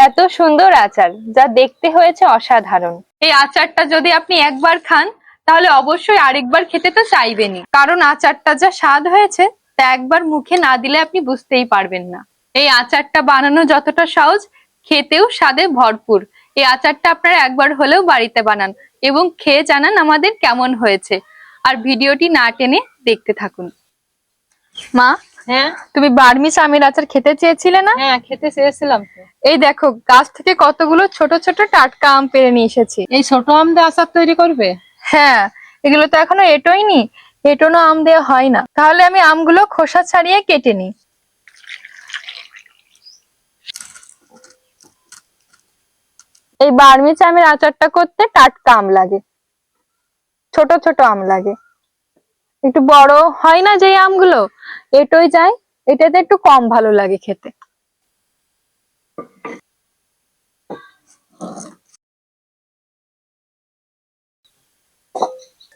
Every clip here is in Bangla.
এত সুন্দর আচার, যা দেখতে হয়েছে অসাধারণ। এই আচারটা যদি আপনি একবার খান তাহলে অবশ্যই আরেকবার খেতে তো চাইবেনই, কারণ আচারটা যা স্বাদ হয়েছে তা একবার মুখে না দিলে আপনি বুঝতেই পারবেন না। এই আচারটা বানানো যতটা সহজ, খেতেও স্বাদে ভরপুর। এই আচারটা আপনারা একবার হলেও বাড়িতে বানান এবং খেয়ে জানান আমাদের কেমন হয়েছে। আর ভিডিওটি না টেনে দেখতে থাকুন। মা, হ্যাঁ তুমি বার্মিজ আমের আচার খেতে চেয়েছিলে না? হ্যাঁ, খেতে চেয়েছিলাম তো। এই দেখো, গাছ থেকে কতগুলো ছোট ছোট টাটকা আম পেড়ে নিয়ে এসেছি। এই ছোট আম দিয়ে আচার তৈরি করবে? হ্যাঁ, এগুলো তো এখনো এটোয়নি, এটোনো আম দেওয়া হয় না। তাহলে আমি আমগুলো খোসা ছাড়িয়ে কেটে নিই। এই বার্মিজ আমের আচারটা করতে টাটকা আম লাগে, ছোট ছোট আম লাগে। একটু বড় হয় না যে আমগুলো, এটোই যায়, এটাতে একটু কম ভালো লাগে খেতে।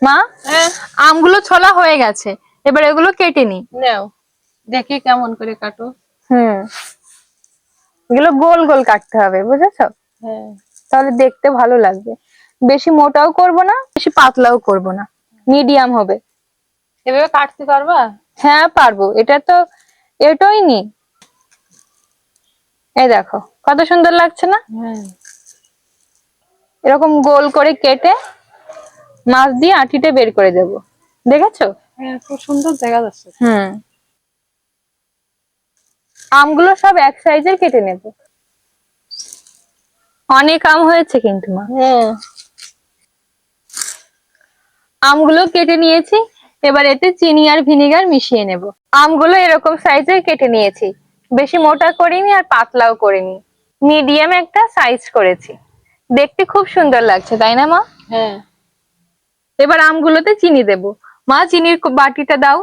মা, হ্যাঁ, আমগুলো ছোলা হয়ে গেছে, এবার এগুলো কেটে নি। নাও দেখি কেমন করে কাটো। হুম, এগুলো গোল গোল কাটতে হবে, বুঝেছো? হ্যাঁ, তাহলে দেখতে ভালো লাগবে। বেশি মোটাও করব না, বেশি পাতলাও করব না, মিডিয়াম হবে। এভাবে কাটতে পারবা? হ্যাঁ পারবো, এটা তো এটাই নি। এই দেখো কত সুন্দর লাগছে না? হ্যাঁ এরকম গোল করে কেটে মাছ দিয়ে আঁটিটা বের করে দেব, দেখেছো? হ্যাঁ, খুব সুন্দর দেখা যাচ্ছে। হুম, আমগুলো সব এক সাইজের কেটে নেব। অনেক আম হয়েছে কিন্তু মা। হ্যাঁ, আমগুলো কেটে নিয়েছি, এবার এতে চিনি আর ভিনেগার মিশিয়ে নেব। আমগুলো এরকম সাইজের কেটে নিয়েছি, বেশি মোটা করিনি আর পাতলাও করিনি, মিডিয়াম একটা সাইজ করেছি। দেখতে খুব সুন্দর লাগছে, তাই না মা? হ্যাঁ, এবার আমগুলোতে চিনি দেব। মা, চিনির বাটিটা দাও।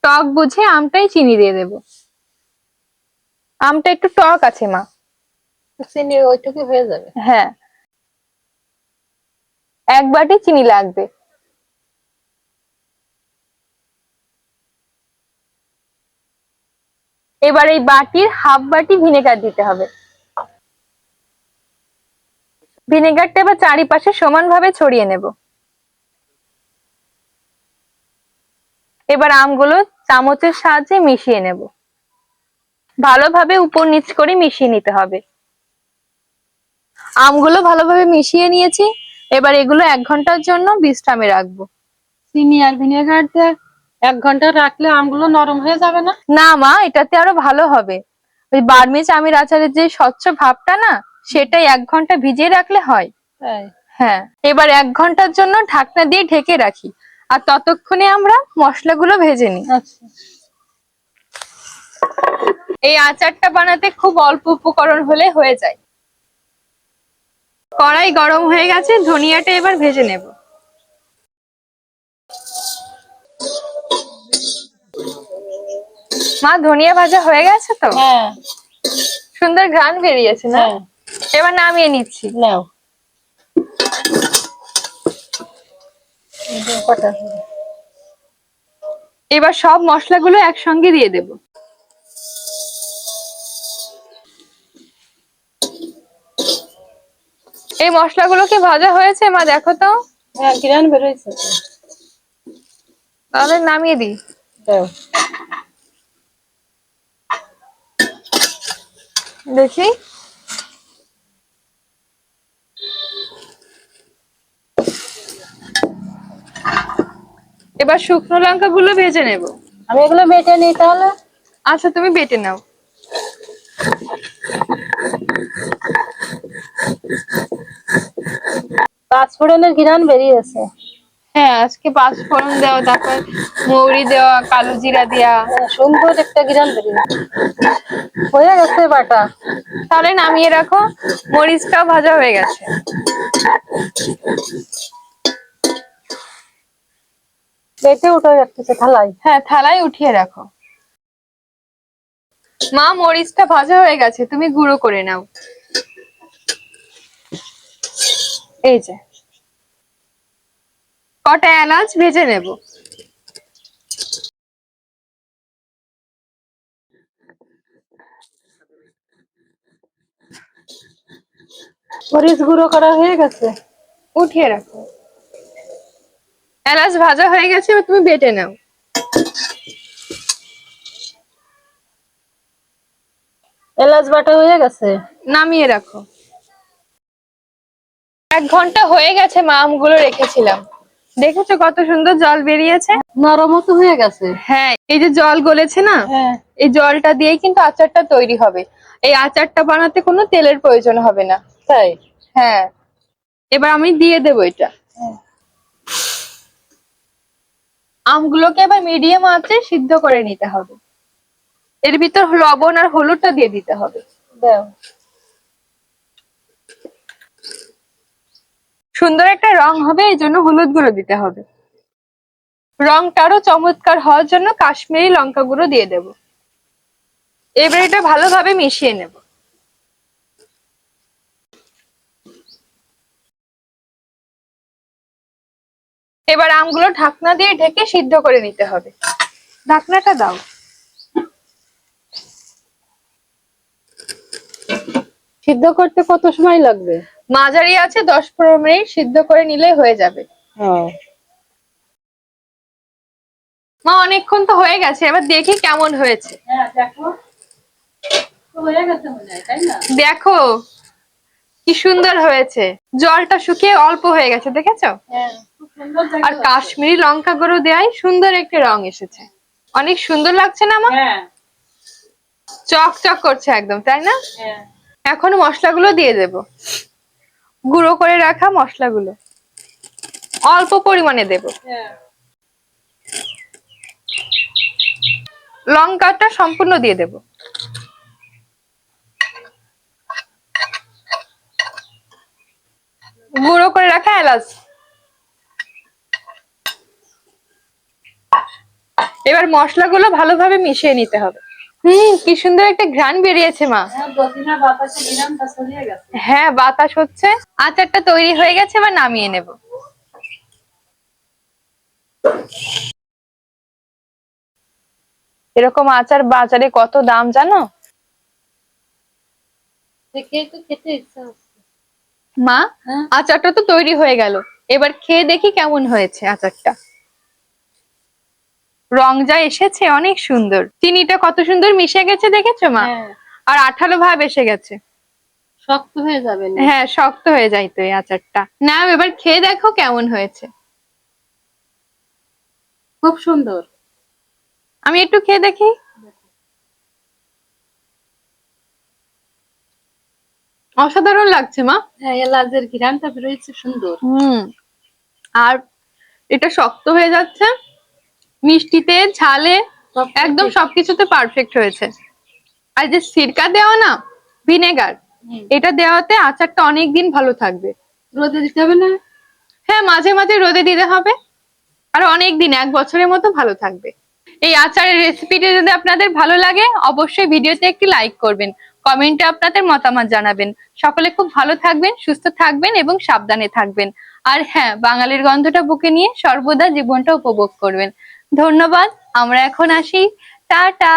টক বুঝে আমটাই চিনি দিয়ে দেব। আমটা একটু টক আছে মা। চিনি ওইটুকু হয়ে যাবে। হ্যাঁ, এক বাটি চিনি লাগবে। এবার এই বাটির হাফ বাটি ভিনেগার দিতে হবে। ভিনেগারটা এবার চারিপাশে সমানভাবে ছড়িয়ে নেব। এবার আমগুলো চামচের সাহায্যে মিশিয়ে নেব। ভালোভাবে উপর নিচ করে মিশিয়ে নিতে হবে। আমগুলো ভালোভাবে মিশিয়ে নিয়েছি, এবার এগুলো 1 ঘন্টার জন্য বিশ্রামে রাখবো। চিনি আর ভিনেগার দিয়ে 1 ঘন্টা রাখলে আমগুলো নরম হয়ে যাবে না? না মা, এটাতে আরো ভালো হবে। ওই বার্মিজ আমের আচারের যে স্বচ্ছ ভাবটা না, সেটাই 1 ঘন্টা ভিজিয়ে রাখলে হয়। তাই? হ্যাঁ, এবার 1 ঘন্টার জন্য ঢাকনা দিয়ে ঢেকে রাখি, আর ততক্ষণে আমরা মশলাগুলো ভেজে নিই। আচ্ছা, এই আচারটা বানাতে খুব অল্প উপকরণ হলে হয়ে যায়। কড়াই গরম হয়ে গেছে, ধনিয়াটা এবার ভেজে নেব। মা, ধনিয়া ভাজা হয়ে গেছে তো? হ্যাঁ সুন্দর ঘ্রাণ বেরিয়েছে না? হ্যাঁ, এবার নামিয়ে নিচ্ছি। নাও। এবার সব মশলাগুলো একসঙ্গে দিয়ে দেব। এই মশলাগুলো কি ভাজা হয়েছে মা? দেখো তো। হ্যাঁ, ঘ্রাণ বেরোইছে। তাহলে নামিয়ে দিই। দাও। দেখি। এবার শুকনো লঙ্কা গুলো ভেজে নেব। আমি এগুলো বেটে নিই তাহলে। আচ্ছা, তুমি বেটে নাও। পাঁচফোড়নের ঘ্রাণ বেরিয়েছে। হ্যাঁ, আজকে পাঁচফোড়ন দেওয়া, তারপর মৌরি দেওয়া, কালো জিরা দেওয়া। হ্যাঁ, সুন্দর একটা ঘ্রাণ বেরিয়েছে। হয়ে গেছে বাটা। তাহলে নামিয়ে রাখো, মরিচটাও ভাজা হয়ে গেছে। বেটে উঠে যাচ্ছে থালায়। হ্যাঁ, থালায় উঠিয়ে রাখো। মা, মরিচটা ভাজা হয়ে গেছে, তুমি গুঁড়ো করে নাও। এই যে, কটা এলাচ ভেজে নেব। মরিচ গুঁড়ো করা হয়ে গেছে। উঠিয়ে রাখো। এলাচ ভাজা হয়ে গেছে, এবার তুমি বেটে নাও। এলাচ বাটা হয়ে গেছে। নামিয়ে রাখো। 1 ঘন্টা হয়ে গেছে মা, আমগুলো রেখেছিলাম। দেখেছো কত সুন্দর জল বেরিয়েছে? নরমও তো হয়ে গেছে। হ্যাঁ, এই যে জল গলেছে না, হ্যাঁ। এই জলটা দিয়েই কিন্তু আচারটা তৈরি হবে। এই আচারটা বানাতে কোনো তেলের প্রয়োজন হবে না। তাই? হ্যাঁ, এবার আমি দিয়ে দেবো এটা। আমগুলোকে এবার মিডিয়াম আঁচে সিদ্ধ করে নিতে হবে। এর ভিতর লবণ আর হলুদটা দিয়ে দিতে হবে। দাও। সুন্দর একটা রং হবে, এই জন্য হলুদ গুঁড়ো দিতে হবে। রংটা আরো চমৎকার হওয়ার জন্য কাশ্মীরি লঙ্কা গুঁড়ো দিয়ে দেব। এবার এটা ভালোভাবে মিশিয়ে নেব। এবার আমগুলো ঢাকনা দিয়ে ঢেকে সিদ্ধ করে নিতে হবে। ঢাকনাটা দাও। সিদ্ধ করতে কত সময় লাগবে? মাঝারি আছে 10-15 মিনিট সিদ্ধ করে নিলেই হয়ে যাবে। হ্যাঁ। মা অনেকক্ষণ তো হয়ে গেছে, এবার দেখি কেমন হয়েছে। হ্যাঁ দেখো, হয়ে গেছে মনে হয়, তাই না? দেখো কি সুন্দর হয়েছে। জলটা শুকিয়ে অল্প হয়ে গেছে, দেখেছো? হ্যাঁ, খুব সুন্দর দেখতে আর হচ্ছে। কাশ্মীরি লঙ্কা গুঁড়ো দেওয়ায় সুন্দর একটা রং এসেছে। অনেক সুন্দর লাগছে না মা? হ্যাঁ। চকচক করছে একদম, তাই না? হ্যাঁ। এখন মশলাগুলো দিয়ে দেব। গুঁড়ো করে রাখা মশলাগুলো অল্প পরিমাণে দেব। হ্যাঁ। লঙ্কাটা সম্পূর্ণ দিয়ে দেব। গুঁড়ো করে রাখা এলাচ। এবার মশলাগুলো ভালোভাবে মিশিয়ে নিতে হবে। কি সুন্দর একটা ঘ্রাণ বেরিয়েছে মা। হ্যাঁ, বসিনা বাতাসে ঘ্রাণটা ছড়িয়ে গেছে। হ্যাঁ, বাতাস হচ্ছে। আচারটা তৈরি হয়ে গেছে, এবার নামিয়ে নেব। এরকম আচার বাজারে কত দাম জানো? দেখেই তো খেতে ইচ্ছা হচ্ছে। মা, হ্যাঁ। আচারটা তো তৈরি হয়ে গেল। এবার খেয়ে দেখি কেমন হয়েছে আচারটা। রং যা এসেছে অনেক সুন্দর। চিনিটা কত সুন্দর মিশে গেছে, দেখেছো মা? হ্যাঁ। আর আঠালো ভাব এসে গেছে। শক্ত হয়ে যাবে না? হ্যাঁ, শক্ত হয়ে যায় তো এই আচারটা। না, এবার খেয়ে দেখো কেমন হয়েছে। খুব সুন্দর। আমি একটু খেয়ে দেখি। অসাধারণ লাগছে মা। হ্যাঁ, এলাচের ঘ্রাণটা বেরোচ্ছে সুন্দর। আর এটা শক্ত হয়ে যাচ্ছে, মিষ্টিতে ঝালে একদম সবকিছুতে পারফেক্ট হয়েছে। আর যে সিরকা দেওয়া না, ভিনেগার, এটা দেওয়াতে আচারটা অনেক দিন ভালো থাকবে। রোদে দিতে হবে না? হ্যাঁ, মাঝে মাঝে রোদে দিতে হবে। আর অনেক দিন, 1 বছরের মতো ভালো থাকবে। এই আচারের রেসিপিটা যদি আপনাদের ভালো লাগে, অবশ্যই ভিডিওতে একটি লাইক করবেন, কমেন্টে আপনাদের মতামত জানাবেন। সকলে খুব ভালো থাকবেন, সুস্থ থাকবেন এবং সাবধানে থাকবেন। আর হ্যাঁ, বাঙালির গন্ধটা বুকে নিয়ে সর্বদা জীবনটা উপভোগ করবেন। ধন্যবাদ। আমরা এখন আসি। টাটা।